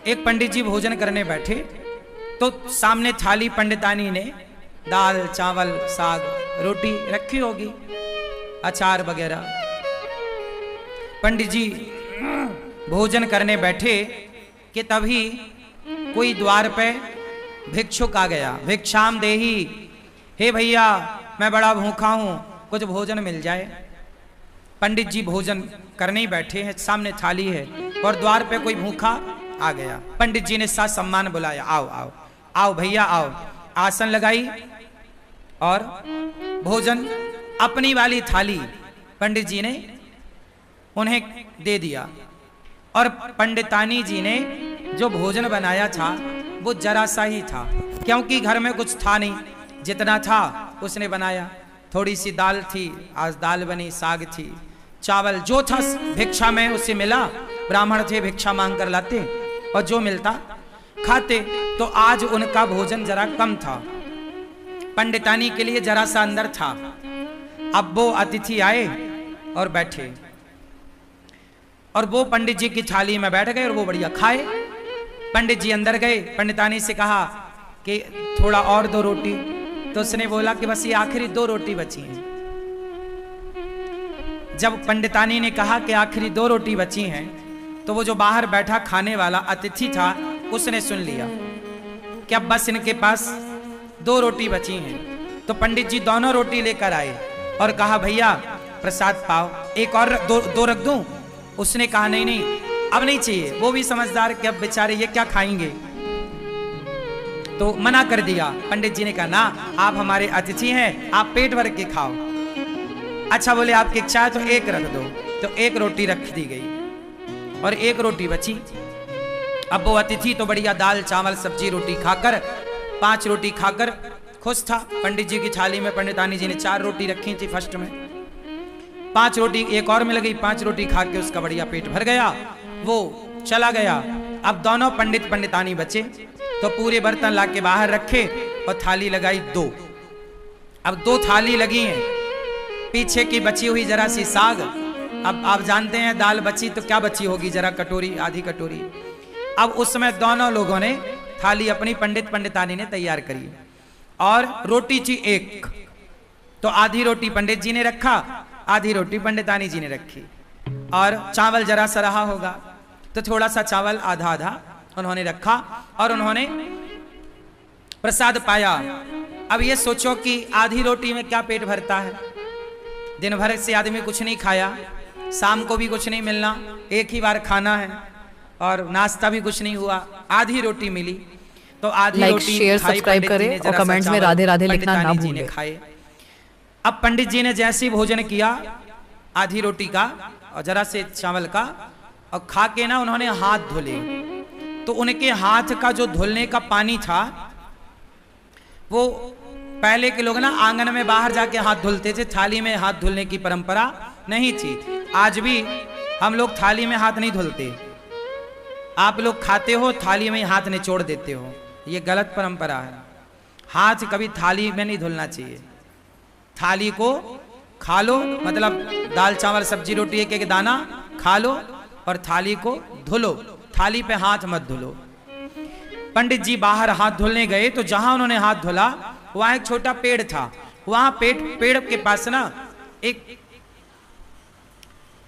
एक पंडित जी भोजन करने बैठे तो सामने थाली पंडितानी ने दाल चावल साग रोटी रखी होगी, अचार वगैरह। पंडित जी भोजन करने बैठे कि तभी कोई द्वार पे भिक्षुक आ गया। भिक्षाम देही, हे भैया मैं बड़ा भूखा हूं, कुछ भोजन मिल जाए। पंडित जी भोजन करने ही बैठे हैं, सामने थाली है और द्वार पे कोई भूखा आ गया। पंडित जी ने साथ सम्मान बुलाया, आओ आओ आओ भैया आओ। आसन लगाई और भोजन अपनी वाली थाली पंडित जी ने उन्हें दे दिया। और पंडितानी जी ने जो भोजन बनाया था वो जरा सा ही था, क्योंकि घर में कुछ था नहीं, जितना था उसने बनाया। थोड़ी सी दाल थी, आज दाल बनी, साग थी, चावल जो था भिक्षा में उससे मिला। ब्राह्मण थे, भिक्षा मांग कर लाते और जो मिलता खाते। तो आज उनका भोजन जरा कम था, पंडितानी के लिए जरा सा अंदर था। अब वो अतिथि आए और बैठे और वो पंडित जी की थाली में बैठ गए और वो बढ़िया खाए। पंडित जी अंदर गए, पंडितानी से कहा कि थोड़ा और दो रोटी। तो उसने बोला कि बस ये आखिरी 2 रोटी बची हैं। जब पंडितानी ने कहा कि आखिरी 2 रोटी बची हैं, तो वो जो बाहर बैठा खाने वाला अतिथि था उसने सुन लिया कि अब बस इनके पास 2 रोटी बची हैं। तो पंडित जी दोनों रोटी लेकर आए और कहा भैया प्रसाद पाओ, एक और दो रख दूं। उसने कहा नहीं नहीं अब नहीं चाहिए। वो भी समझदार कि अब बेचारे ये क्या खाएंगे, तो मना कर दिया। पंडित जी ने कहा ना, आप हमारे अतिथि हैं, आप पेट भर के खाओ। अच्छा बोले आपकी इच्छा है तो एक रख दो। तो 1 रोटी रख दी गई और 1 रोटी बची। अब वो अतिथि तो बढ़िया दाल चावल सब्जी रोटी खाकर 5 रोटी खाकर खुश था। पंडित जी की थाली में पंडितानी जी ने 4 रोटी रखी थी फर्स्ट में, 5 रोटी एक और मिल गई। 5 रोटी खा के उसका बढ़िया पेट भर गया, वो चला गया। अब दोनों पंडित पंडितानी बचे तो पूरे बर्तन लाके बाहर रखे और थाली लगाई 2। अब 2 थाली लगी हैं, पीछे की बची हुई जरा सी साग। अब आप जानते हैं दाल बची तो क्या बची होगी, जरा कटोरी आधी कटोरी। अब उसमें दोनों लोगों ने थाली अपनी पंडित पंडितानी ने तैयार करी और रोटी थी 1। तो आधी रोटी पंडित जी ने रखा, आधी रोटी पंडितानी जी ने रखी। और चावल जरा सा रहा होगा तो थोड़ा सा चावल आधा आधा उन्होंने रखा और उन्होंने प्रसाद पाया। अब ये सोचो कि आधी रोटी में क्या पेट भरता है। दिन भर से आदमी कुछ नहीं खाया, शाम को भी कुछ नहीं मिलना, एक ही बार खाना है और नाश्ता भी कुछ नहीं हुआ, आधी रोटी मिली। तो आधी रोटी शेयर सब्सक्राइब करें और कमेंट्स में राधे राधे लिखना ना भूलें। खाए। अब पंडित जी ने जैसे ही भोजन किया आधी रोटी का और जरा से चावल का और खा के ना उन्होंने हाथ धुले। तो उनके हाथ का जो धुलने का पानी था वो पहले के लोग ना आंगन में बाहर जाके हाथ धुलते थे, थाली में हाथ धुलने की परंपरा नहीं थी। आज भी हम लोग थाली में हाथ नहीं धुलते, आप लोग खाते हो थाली में हाथ निचोड़ देते हो, ये गलत परंपरा है। हाथ कभी थाली में नहीं धुलना चाहिए। थाली को खा लो, मतलब दाल चावल सब्जी रोटी एक एक दाना खा लो और थाली को धुलो, थाली पे हाथ मत धुलो। पंडित जी बाहर हाथ धुलने गए तो जहां उन्होंने हाथ धुला वहां एक छोटा पेड़ था। वहां पेड़ के पास ना एक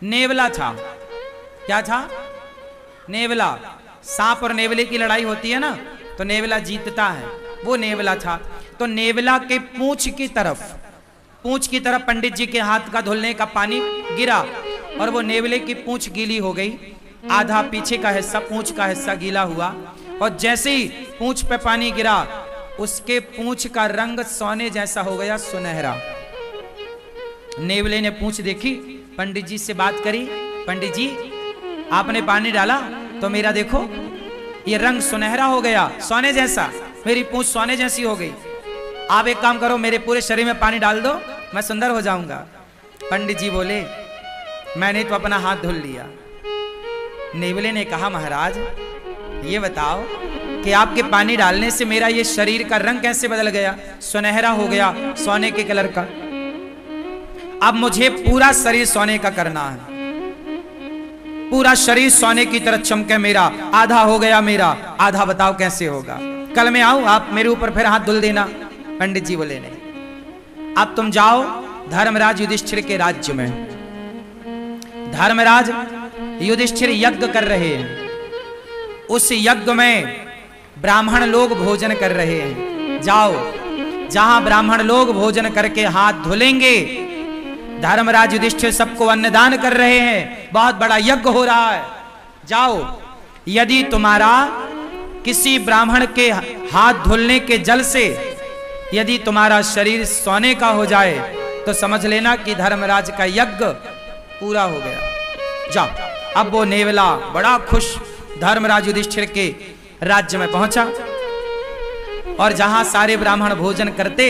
नेवला था। क्या था? नेवला। सांप और नेवले की लड़ाई होती है ना, तो नेवला जीतता है, वो नेवला था। तो नेवला के पूंछ की तरफ पंडित जी के हाथ का धुलने का पानी गिरा और वो नेवले की पूंछ गीली हो गई। आधा पीछे का हिस्सा, पूंछ का हिस्सा गीला हुआ और जैसे ही पूंछ पे पानी गिरा उसके पूंछ का रंग सोने जैसा हो गया, सुनहरा। नेवले ने पूंछ देखी, पंडित जी से बात करी, पंडित जी आपने पानी डाला तो मेरा देखो ये रंग सुनहरा हो गया, सोने जैसा, मेरी पूंछ सोने जैसी हो गई। आप एक काम करो, मेरे पूरे शरीर में पानी डाल दो, मैं सुंदर हो जाऊंगा। पंडित जी बोले मैंने तो अपना हाथ धुल लिया। नेवले ने कहा महाराज ये बताओ कि आपके पानी डालने से मेरा ये शरीर का रंग कैसे बदल गया, सुनहरा हो गया, सोने के कलर का। अब मुझे पूरा शरीर सोने का करना है, पूरा शरीर सोने की तरह चमके मेरा, आधा हो गया मेरा, आधा बताओ कैसे होगा? कल मैं आऊं, आप मेरे ऊपर फिर हाथ धुल देना। पंडित जी बोले नहीं, अब तुम जाओ धर्मराज युधिष्ठिर के राज्य में। धर्मराज युधिष्ठिर यज्ञ कर रहे हैं, उस यज्ञ में ब्राह्मण लोग भोजन कर रहे हैं। जाओ, जहां ब्राह्मण लोग भोजन करके हाथ धुलेंगे, धर्मराज युधिष्ठिर सबको अन्नदान कर रहे हैं, बहुत बड़ा यज्ञ हो रहा है। जाओ, यदि तुम्हारा किसी ब्राह्मण के हाथ धुलने के जल से यदि तुम्हारा शरीर सोने का हो जाए तो समझ लेना कि धर्मराज का यज्ञ पूरा हो गया। जाओ। अब वो नेवला बड़ा खुश धर्मराज युधिष्ठिर के राज्य में पहुंचा, और जहां सारे ब्राह्मण भोजन करते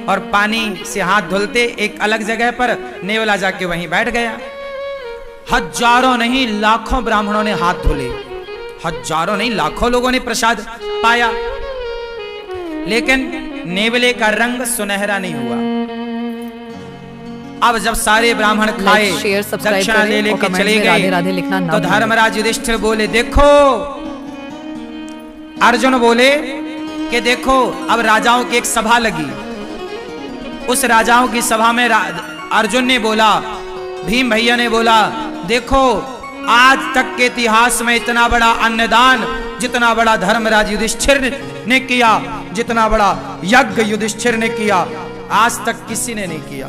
और पानी से हाथ धुलते एक अलग जगह पर, नेवला जाके वहीं बैठ गया। हजारों नहीं लाखों ब्राह्मणों ने हाथ धुले, हजारों नहीं लाखों लोगों ने प्रसाद पाया, लेकिन नेवले का रंग सुनहरा नहीं हुआ। अब जब सारे ब्राह्मण खाए, दक्षिणा ले लेके चले गए, तो धर्मराज युधिष्ठिर बोले देखो, अर्जुन बोले कि देखो, अब राजाओं की एक सभा लगी। उस राजाओं की सभा में अर्जुन ने बोला, भीम भैया ने बोला, देखो आज तक के इतिहास में इतना बड़ा अन्नदान जितना बड़ा धर्मराज युधिष्ठिर ने किया, जितना बड़ा यज्ञ युधिष्ठिर ने किया, आज तक किसी ने नहीं किया।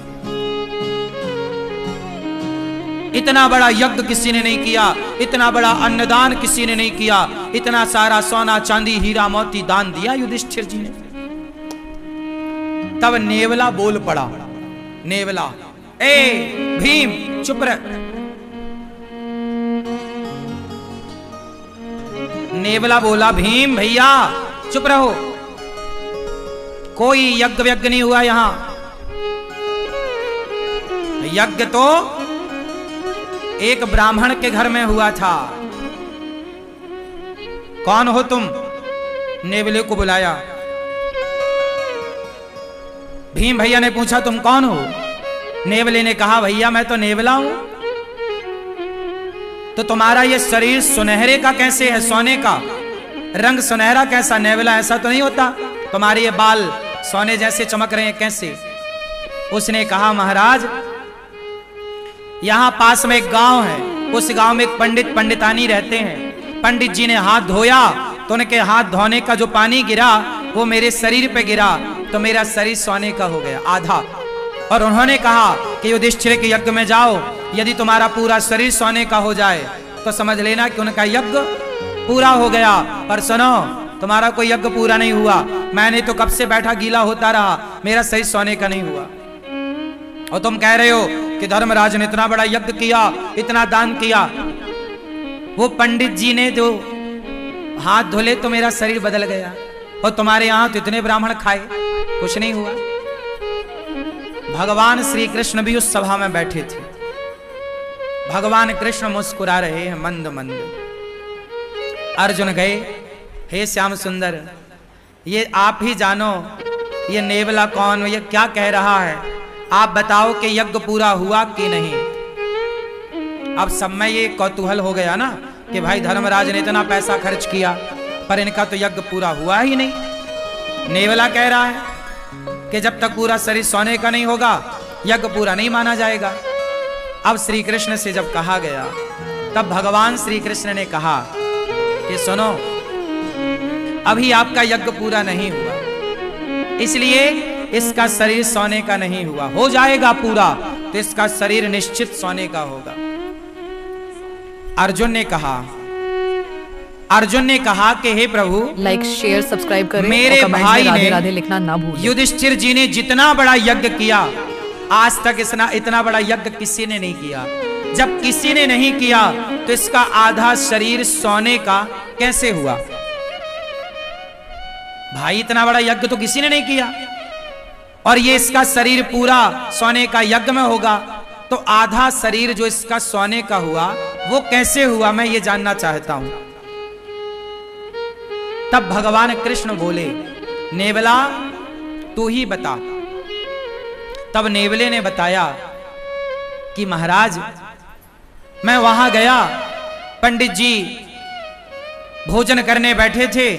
इतना बड़ा यज्ञ किसी ने नहीं किया, इतना बड़ा अन्नदान किसी ने नहीं किया, इतना सारा सोना चांदी हीरा मोती दान दिया युधिष्ठिर जी ने। तब नेवला बोल पड़ा, नेवला, ए भीम चुप रह। नेवला बोला, भीम भैया चुप रहो, कोई यज्ञ व्यज्ञ नहीं हुआ यहां। यज्ञ तो एक ब्राह्मण के घर में हुआ था। कौन हो तुम? नेवले को बुलाया। भीम भैया ने पूछा, तुम कौन हो? नेवले ने कहा, भैया मैं तो नेवला हूं। तो तुम्हारा ये शरीर सुनहरे का कैसे है? सोने का रंग सुनहरा कैसा? नेवला ऐसा तो नहीं होता, तुम्हारे ये बाल सोने जैसे चमक रहे हैं कैसे? उसने कहा, महाराज यहां पास में एक गांव है, उस गांव में एक पंडित पंडितानी रहते हैं। पंडित जी ने हाथ धोया तो उनके हाथ धोने का जो पानी गिरा वो मेरे शरीर पे गिरा, तो मेरा शरीर सोने का हो गया आधा। और उन्होंने कहा कि युधिष्ठिर के यज्ञ में जाओ, यदि तुम्हारा पूरा शरीर सोने का हो जाए तो समझ लेना कि उनका यज्ञ पूरा हो गया। पर सुनो, तुम्हारा कोई यज्ञ पूरा नहीं हुआ, मैंने तो कब से बैठा गीला होता रहा, मेरा शरीर सोने का नहीं हुआ। और तुम कह रहे हो कि धर्मराज ने इतना बड़ा यज्ञ किया, इतना दान किया, वो पंडित जी ने जो हाथ धुले तो मेरा शरीर बदल गया, और तुम्हारे यहां तो इतने ब्राह्मण खाए, कुछ नहीं हुआ। भगवान श्री कृष्ण भी उस सभा में बैठे थे। भगवान कृष्ण मुस्कुरा रहे हैं मंद मंद। अर्जुन गए, हे श्याम सुंदर, ये आप ही जानो ये नेवला कौन, ये क्या कह रहा है, आप बताओ कि यज्ञ पूरा हुआ कि नहीं। अब सब में ये कौतूहल हो गया ना कि भाई धर्मराज ने इतना पैसा खर्च किया पर इनका तो यज्ञ पूरा हुआ ही नहीं। नेवला कह रहा है कि जब तक पूरा शरीर सोने का नहीं होगा यज्ञ पूरा नहीं माना जाएगा। अब श्री कृष्ण से जब कहा गया तब भगवान श्री कृष्ण ने कहा कि सुनो, अभी आपका यज्ञ पूरा नहीं हुआ, इसलिए इसका शरीर सोने का नहीं हुआ। हो जाएगा पूरा तो इसका शरीर निश्चित सोने का होगा। अर्जुन ने कहा कि हे प्रभु, लाइक शेयर सब्सक्राइब करें, मेरे और भाई राधे ने राधे लिखना ना भूलें। युधिष्ठिर जी ने जितना बड़ा यज्ञ किया, आज तक इतना बड़ा यज्ञ किसी ने नहीं किया। जब किसी ने नहीं किया तो इसका आधा शरीर सोने का कैसे हुआ? भाई इतना बड़ा यज्ञ तो किसी ने नहीं किया, और ये इसका शरीर पूरा सोने का यज्ञ में होगा, तो आधा शरीर जो इसका सोने का हुआ वो कैसे हुआ, मैं ये जानना चाहता हूं। तब भगवान कृष्ण बोले, नेवला तू ही बता। तब नेवले ने बताया कि महाराज मैं वहां गया पंडित जी भोजन करने बैठे थे,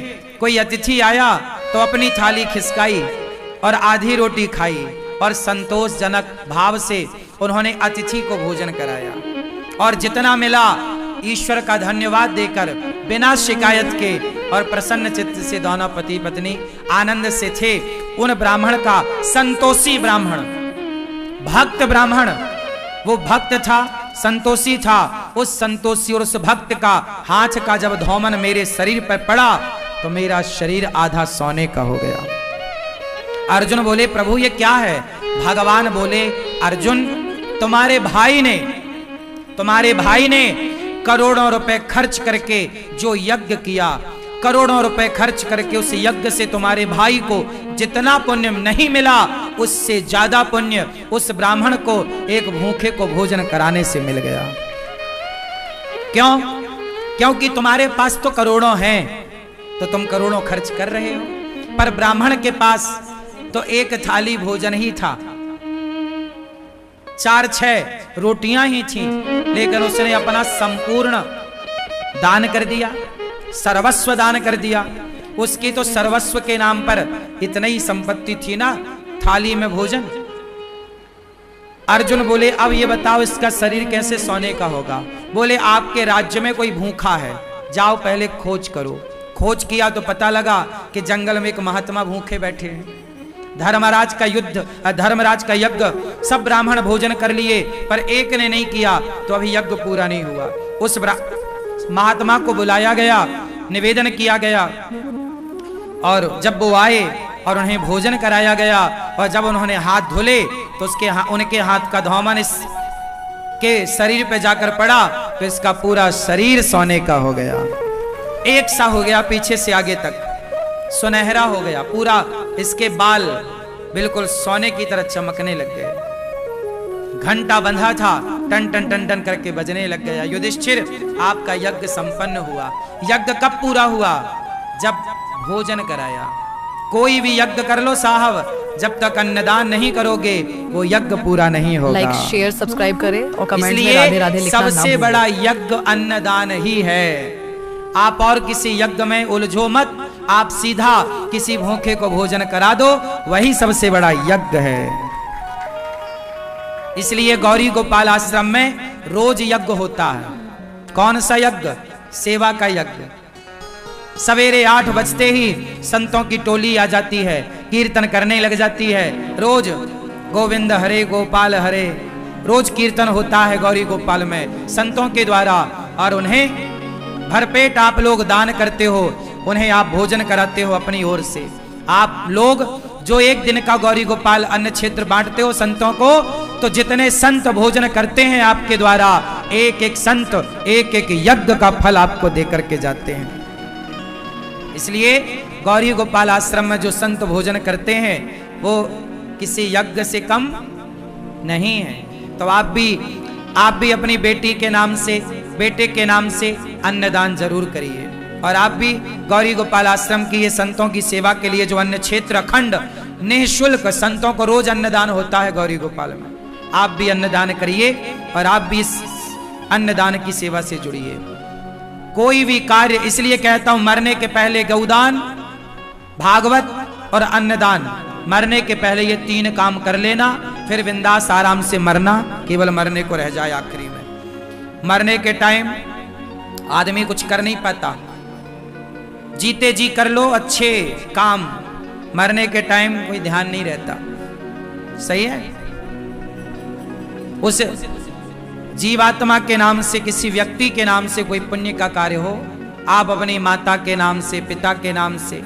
कोई अतिथि आया तो अपनी थाली खिसकाई और आधी रोटी खाई और संतोषजनक भाव से उन्होंने अतिथि को भोजन कराया और जितना मिला ईश्वर का धन्यवाद देकर बिना शिकायत के और प्रसन्न चित्त से दोनों पति पत्नी आनंद से थे। उन ब्राह्मण का, संतोषी ब्राह्मण, भक्त ब्राह्मण, वो भक्त था, संतोषी था, उस संतोषी और उस भक्त का हाथ का जब धौमन मेरे शरीर पर पड़ा तो मेरा शरीर आधा सोने का हो गया। अर्जुन बोले प्रभु ये क्या है? भगवान बोले अर्जुन तुम्हारे भाई ने करोड़ों रुपए खर्च करके जो यज्ञ किया, करोड़ों रुपए खर्च करके उस यज्ञ से तुम्हारे भाई को जितना पुण्य नहीं मिला उससे ज्यादा पुण्य उस ब्राह्मण को एक भूखे को भोजन कराने से मिल गया। क्यों? क्योंकि तुम्हारे पास तो करोड़ों हैं तो तुम करोड़ों खर्च कर रहे हो, पर ब्राह्मण के पास तो एक थाली भोजन ही था, 4-6 रोटियां ही थी, लेकिन उसने अपना संपूर्ण दान कर दिया, सर्वस्व दान कर दिया। उसकी तो सर्वस्व के नाम पर इतनी ही संपत्ति थी ना, थाली में भोजन। अर्जुन बोले अब ये बताओ इसका शरीर कैसे सोने का होगा? बोले आपके राज्य में कोई भूखा है, जाओ पहले खोज करो। खोज किया तो पता लगा कि जंगल में एक महात्मा भूखे बैठे हैं। धर्मराज का यज्ञ सब ब्राह्मण भोजन कर लिए, पर एक ने नहीं किया तो अभी यज्ञ पूरा नहीं हुआ। उस महात्मा को बुलाया गया, निवेदन किया गया और जब वो आए और उन्हें भोजन कराया गया और जब उन्होंने हाथ धुले तो उनके हाथ का धौमन इसके शरीर पे जाकर पड़ा तो इसका पूरा शरीर सोने का हो गया, एक सा हो गया, पीछे से आगे तक सुनहरा हो गया, पूरा इसके बाल बिल्कुल सोने की तरह चमकने लग गए। घंटा बंधा था, टन टन टन टन करके बजने लग गया। युधिष्ठिर आपका यज्ञ संपन्न हुआ। यज्ञ कब पूरा हुआ? जब भोजन कराया। कोई भी यज्ञ कर लो साहब, जब तक अन्नदान नहीं करोगे वो यज्ञ पूरा नहीं होगा। लाइक शेयर सब्सक्राइब करें और कमेंट में राधे राधे लिखना ना भूलें। सबसे बड़ा यज्ञ अन्नदान ही है। आप और किसी यज्ञ में उलझो मत, आप सीधा किसी भूखे को भोजन करा दो, वही सबसे बड़ा यज्ञ है। इसलिए गौरी गोपाल आश्रम में रोज यज्ञ होता है। कौन सा यज्ञ? सेवा का यज्ञ। सवेरे 8 बजते ही संतों की टोली आ जाती है, कीर्तन करने लग जाती है। रोज गोविंद हरे गोपाल हरे, रोज कीर्तन होता है गौरी गोपाल में संतों के द्वारा, और उन्हें भरपेट आप लोग दान करते हो, उन्हें आप भोजन कराते हो अपनी ओर से। आप लोग जो एक दिन का गौरी गोपाल अन्न क्षेत्र बांटते हो संतों को, तो जितने संत भोजन करते हैं आपके द्वारा, एक एक संत एक एक यज्ञ का फल आपको देकर के जाते हैं। इसलिए गौरी गोपाल आश्रम में जो संत भोजन करते हैं वो किसी यज्ञ से कम नहीं है। तो आप भी अपनी बेटी के नाम से, बेटे के नाम से अन्नदान जरूर करिए। और आप भी गौरी गोपाल आश्रम की ये संतों की सेवा के लिए जो अन्न क्षेत्र अखंड निःशुल्क संतों को रोज अन्नदान होता है गौरी गोपाल में, आप भी अन्नदान करिए और आप भी इस अन्नदान की सेवा से जुड़िए। कोई भी कार्य, इसलिए कहता हूं मरने के पहले गौदान, भागवत और अन्नदान, मरने के पहले ये 3 काम कर लेना, फिर बिंदास आराम से मरना, केवल मरने को रह जाए आखिरी में। मरने के टाइम आदमी कुछ कर नहीं पाता, जीते जी कर लो अच्छे काम, मरने के टाइम कोई ध्यान नहीं रहता। सही है? उस जीवात्मा के नाम से, किसी व्यक्ति के नाम से कोई पुण्य का कार्य हो, आप अपनी माता के नाम से, पिता के नाम से,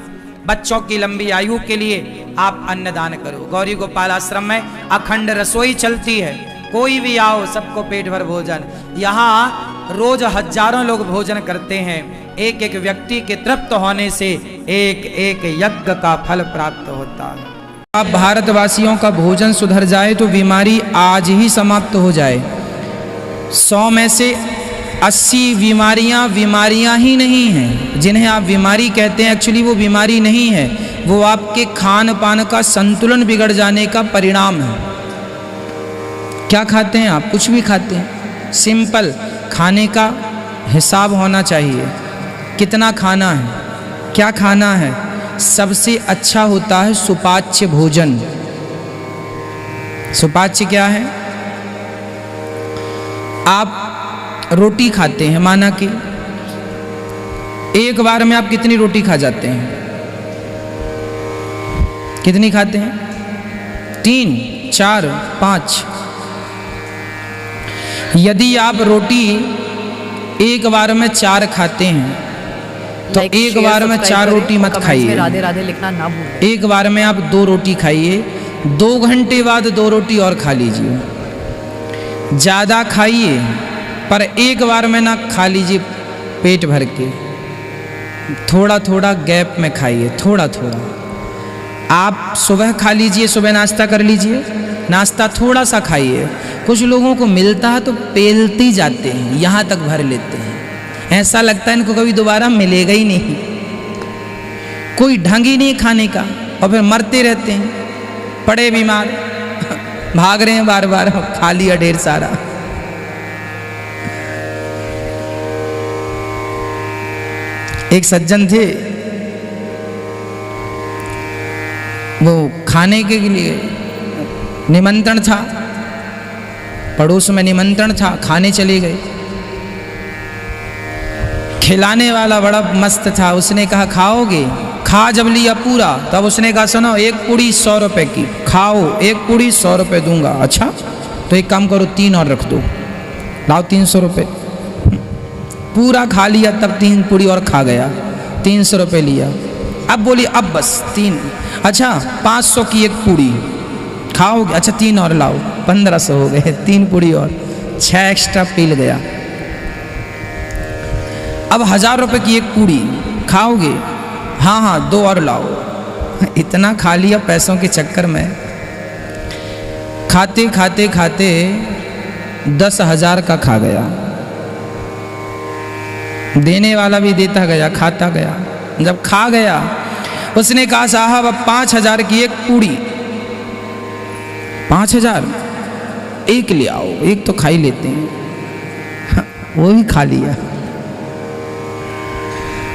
बच्चों की लंबी आयु के लिए आप अन्नदान करो। गौरी गोपाल आश्रम में अखंड रसोई चलती है, कोई भी आओ सबको पेट भर भोजन। यहाँ रोज हजारों लोग भोजन करते हैं, एक एक व्यक्ति के तृप्त होने से एक एक यज्ञ का फल प्राप्त होता है। अब भारतवासियों का भोजन सुधर जाए तो बीमारी आज ही समाप्त हो जाए। 100 में से 80 बीमारियां ही नहीं हैं। जिन्हें आप बीमारी कहते हैं एक्चुअली वो बीमारी नहीं है, वो आपके खान पान का संतुलन बिगड़ जाने का परिणाम है। क्या खाते हैं आप? कुछ भी खाते हैं, सिंपल खाने का हिसाब होना चाहिए, कितना खाना है, क्या खाना है। सबसे अच्छा होता है सुपाच्य भोजन। सुपाच्य क्या है? आप रोटी खाते हैं, माना कि एक बार में आप कितनी रोटी खा जाते हैं? कितनी खाते हैं? 3, 4, 5। यदि आप रोटी एक बार में 4 खाते हैं तो एक बार में 4 रोटी मत खाइए। राधे राधे लिखना ना भूलें। एक बार में आप 2 रोटी खाइए, 2 घंटे बाद 2 रोटी और खा लीजिए। ज़्यादा खाइए पर एक बार में ना खा लीजिए पेट भर के, थोड़ा थोड़ा गैप में खाइए, थोड़ा थोड़ा। आप सुबह खा लीजिए, सुबह नाश्ता कर लीजिए, नाश्ता थोड़ा सा खाइए। कुछ लोगों को मिलता है तो पेलते जाते हैं, यहाँ तक भर लेते हैं, ऐसा लगता है इनको कभी दोबारा मिलेगा ही नहीं, कोई ढंग ही नहीं खाने का, और फिर मरते रहते हैं, पड़े बीमार, भाग रहे हैं बार बार, खा लिया ढेर सारा। एक सज्जन थे, वो खाने के लिए निमंत्रण था, पड़ोस में निमंत्रण था, खाने चले गए। खिलाने वाला बड़ा मस्त था, उसने कहा खाओगे? खा जब लिया पूरा, तब उसने कहा सुनो, एक पूड़ी 100 रुपए की, खाओ, एक पूड़ी 100 रुपए दूंगा। अच्छा तो एक काम करो, 3 और रख दो, लाओ 300 रुपये। पूरा खा लिया, तब 3 पूड़ी और खा गया, 300 रुपये लिया। अब बोली अब बस 3, अच्छा 500 की एक पूड़ी खाओगे? अच्छा 3 और लाओ, 1500 हो गए, 3 पूड़ी और 6 एक्स्ट्रा पील गया। अब 1000 रुपये की एक पूड़ी खाओगे? हाँ हाँ 2 और लाओ। इतना खा लिया पैसों के चक्कर में, खाते खाते खाते 10,000 का खा गया। देने वाला भी देता गया, खाता गया। जब खा गया उसने कहा साहब अब 5,000 की एक पूड़ी। 5,000? एक ले आओ, एक तो खा ही लेते हैं। वो भी खा लिया।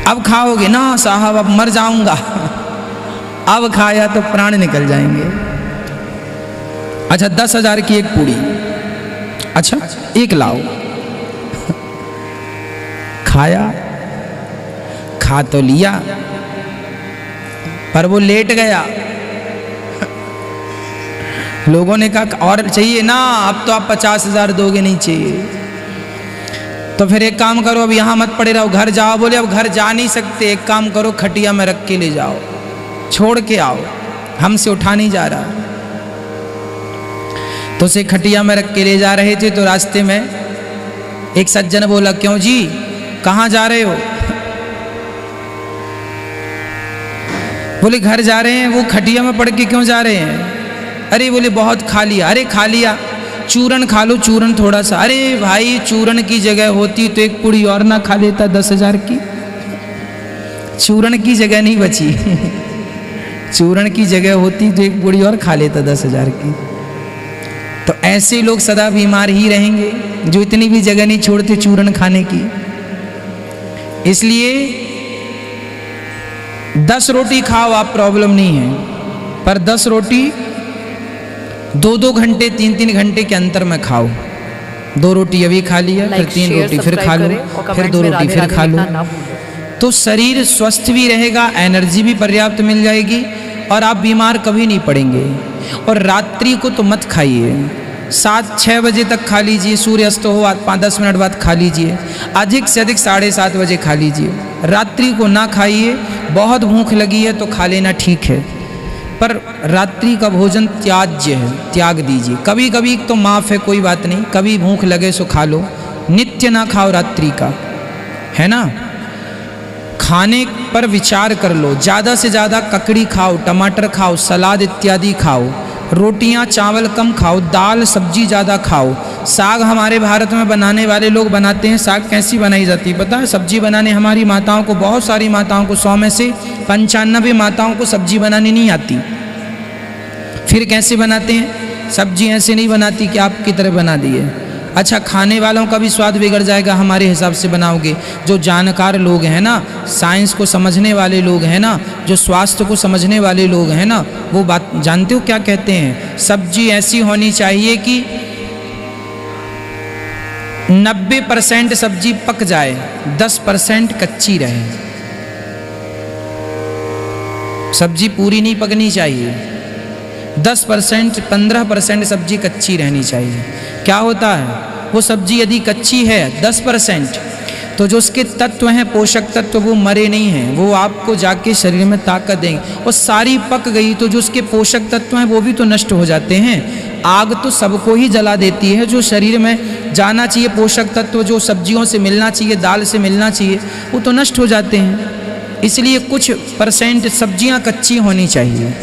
अब खाओगे? ना साहब अब मर जाऊंगा। अब खाया तो प्राण निकल जाएंगे। अच्छा 10,000 की एक पूड़ी, अच्छा एक लाओ। खाया, खा तो लिया पर वो लेट गया। लोगों ने कहा और चाहिए ना, अब तो आप 50,000 दोगे, नहीं चाहिए। तो फिर एक काम करो, अब यहाँ मत पड़े रहो, घर जाओ। बोले अब घर जा नहीं सकते, एक काम करो खटिया में रख के ले जाओ, छोड़ के आओ, हमसे उठा नहीं जा रहा। तो उसे खटिया में रख के ले जा रहे थे, तो रास्ते में एक सज्जन बोला क्यों जी कहाँ जा रहे हो? बोले घर जा रहे हैं। वो खटिया में पड़ के क्यों जा रहे हैं? अरे बोले बहुत खा लिया। अरे खा लिया, चूरन खा लो, चूरन थोड़ा सा। अरे भाई चूरन की जगह होती तो एक पूड़ी और ना खा लेता 10,000 की? चूरन की जगह नहीं बची। चूरन की जगह होती तो एक पूड़ी और खा लेता 10,000 की। तो ऐसे लोग सदा बीमार ही रहेंगे जो इतनी भी जगह नहीं छोड़ते चूरन खाने की। इसलिए 10 रोटी खाओ आप, प्रॉब्लम नहीं है, पर 10 रोटी 2-2 घंटे 3-3 घंटे के अंतर में खाओ। 2 रोटी अभी खा लिया, फिर 3 रोटी फिर खा लो, फिर 2 रोटी फिर खा लो, तो शरीर स्वस्थ भी रहेगा, एनर्जी भी पर्याप्त मिल जाएगी और आप बीमार कभी नहीं पड़ेंगे। और रात्रि को तो मत खाइए, 7-6 बजे तक खा लीजिए, सूर्य अस्त हो 5-10 मिनट बाद खा लीजिए, अधिक से अधिक 7:30 बजे खा लीजिए। रात्रि को ना खाइए, बहुत भूख लगी है तो खा लेना ठीक है, पर रात्रि का भोजन त्याज्य है, त्याग दीजिए। कभी कभी तो माफ़ है, कोई बात नहीं, कभी भूख लगे सो खा लो, नित्य ना खाओ रात्रि का, है ना। खाने पर विचार कर लो, ज़्यादा से ज़्यादा ककड़ी खाओ, टमाटर खाओ, सलाद इत्यादि खाओ, रोटियां चावल कम खाओ, दाल सब्जी ज़्यादा खाओ। साग हमारे भारत में बनाने वाले लोग बनाते हैं, साग कैसी बनाई जाती है पता है? सब्जी बनाने हमारी माताओं को, बहुत सारी माताओं को, 100 में से 95 माताओं को सब्जी बनानी नहीं आती। फिर कैसे बनाते हैं? सब्जी ऐसे नहीं बनाती कि आपकी तरह बना दिए, अच्छा, खाने वालों का भी स्वाद बिगड़ जाएगा हमारे हिसाब से बनाओगे। जो जानकार लोग हैं ना, साइंस को समझने वाले लोग हैं ना, जो स्वास्थ्य को समझने वाले लोग हैं ना, वो बात जानते हो क्या कहते हैं? सब्जी ऐसी होनी चाहिए कि 90% सब्जी पक जाए, 10% कच्ची रहे। सब्जी पूरी नहीं पकनी चाहिए, 10% 15% सब्जी कच्ची रहनी चाहिए। क्या होता है, वो सब्जी यदि कच्ची है 10%, तो जो उसके तत्व हैं, पोषक तत्व, वो मरे नहीं हैं, वो आपको जाके शरीर में ताकत देंगे। और सारी पक गई तो जो उसके पोषक तत्व हैं वो भी तो नष्ट हो जाते हैं। आग तो सबको ही जला देती है, जो शरीर में जाना चाहिए पोषक तत्व, जो सब्जियों से मिलना चाहिए, दाल से मिलना चाहिए, वो तो नष्ट हो जाते हैं। इसलिए कुछ परसेंट सब्जियां कच्ची होनी चाहिए,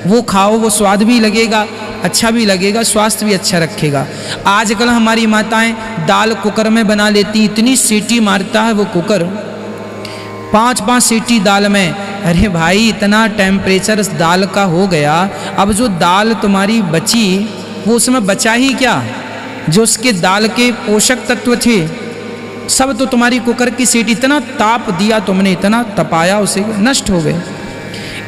वो खाओ, वो स्वाद भी लगेगा, अच्छा भी लगेगा, स्वास्थ्य भी अच्छा रखेगा। आजकल हमारी माताएं दाल कुकर में बना लेती, इतनी सीटी मारता है वो कुकर, 5-5 सीटी दाल में। अरे भाई, इतना टेम्परेचर दाल का हो गया, अब जो दाल तुम्हारी बची वो उसमें बचा ही क्या? जो उसके दाल के पोषक तत्व थे सब तो तुम्हारी कुकर की सीटी, इतना ताप दिया तुमने, इतना तपाया, उसे नष्ट हो गए।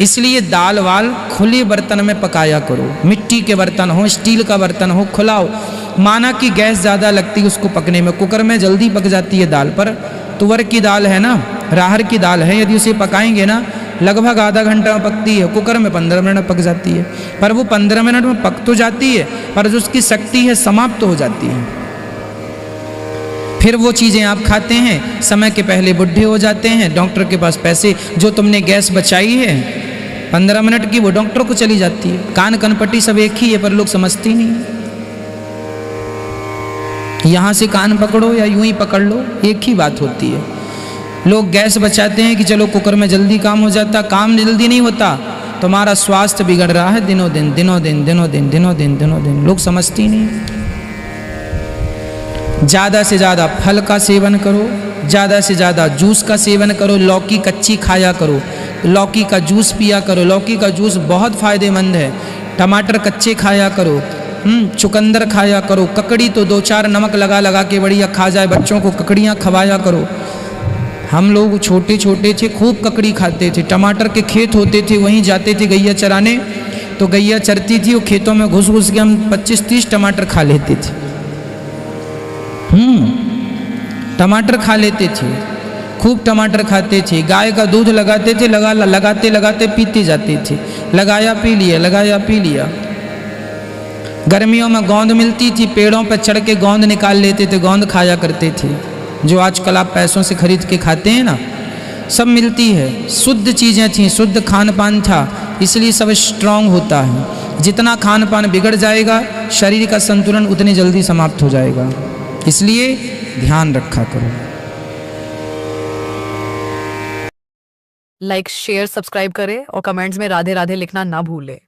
इसलिए दाल वाल खुले बर्तन में पकाया करो, मिट्टी के बर्तन हो, स्टील का बर्तन हो, खुला हो। माना कि गैस ज़्यादा लगती है उसको पकने में, कुकर में जल्दी पक जाती है दाल, पर तुअर की दाल है ना, राहर की दाल है, यदि उसे पकाएंगे ना लगभग आधा घंटा में पकती है, कुकर में 15 मिनट पक जाती है। पर वो 15 मिनट में पक तो जाती है, पर जो उसकी शक्ति है समाप्त हो जाती है। फिर वो चीज़ें आप खाते हैं, समय के पहले बुढ़े हो जाते हैं, डॉक्टर के पास पैसे, जो तुमने गैस बचाई है 15 मिनट की, वो डॉक्टर को चली जाती है। कान कनपट्टी सब एक ही है, पर लोग समझते नहीं। यहाँ से कान पकड़ो या यूं ही पकड़ लो, एक ही बात होती है। लोग गैस बचाते हैं कि चलो कुकर में जल्दी काम हो जाता, काम जल्दी नहीं होता, तुम्हारा स्वास्थ्य बिगड़ रहा है दिनों दिन, दिनों दिन, दिनों दिन, दिनों दिन, दिनों दिन। लोग समझते ही नहीं। ज़्यादा से ज़्यादा फल का सेवन करो, ज़्यादा से ज़्यादा जूस का सेवन करो, लौकी कच्ची खाया करो, लौकी का जूस पिया करो, लौकी का जूस बहुत फ़ायदेमंद है। टमाटर कच्चे खाया करो, चुकंदर खाया करो, ककड़ी तो 2-4 नमक लगा लगा के बढ़िया खा जाए, बच्चों को ककड़ियाँ खवाया करो। हम लोग छोटे छोटे थे, खूब ककड़ी खाते थे। टमाटर के खेत होते थे, वहीं जाते थे गैया चराने, तो गैया चरती थी, वो खेतों में घुस घुस के हम 25-30 टमाटर खा लेते थे। टमाटर खा लेते थे, खूब टमाटर खाते थे। गाय का दूध लगाते थे, लगाते लगाते पीते जाते थे, लगाया पी लिया, लगाया पी लिया। गर्मियों में गोंद मिलती थी, पेड़ों पर चढ़ के गोंद निकाल लेते थे, गोंद खाया करते थे। जो आजकल आप पैसों से खरीद के खाते हैं ना, सब मिलती है। शुद्ध चीज़ें थी, शुद्ध खान पान था, इसलिए सब स्ट्रांग होता है। जितना खान पान बिगड़ जाएगा, शरीर का संतुलन उतनी जल्दी समाप्त हो जाएगा। इसलिए ध्यान रखा करो। लाइक, शेयर, सब्सक्राइब करें और कमेंट्स में राधे राधे लिखना ना भूलें।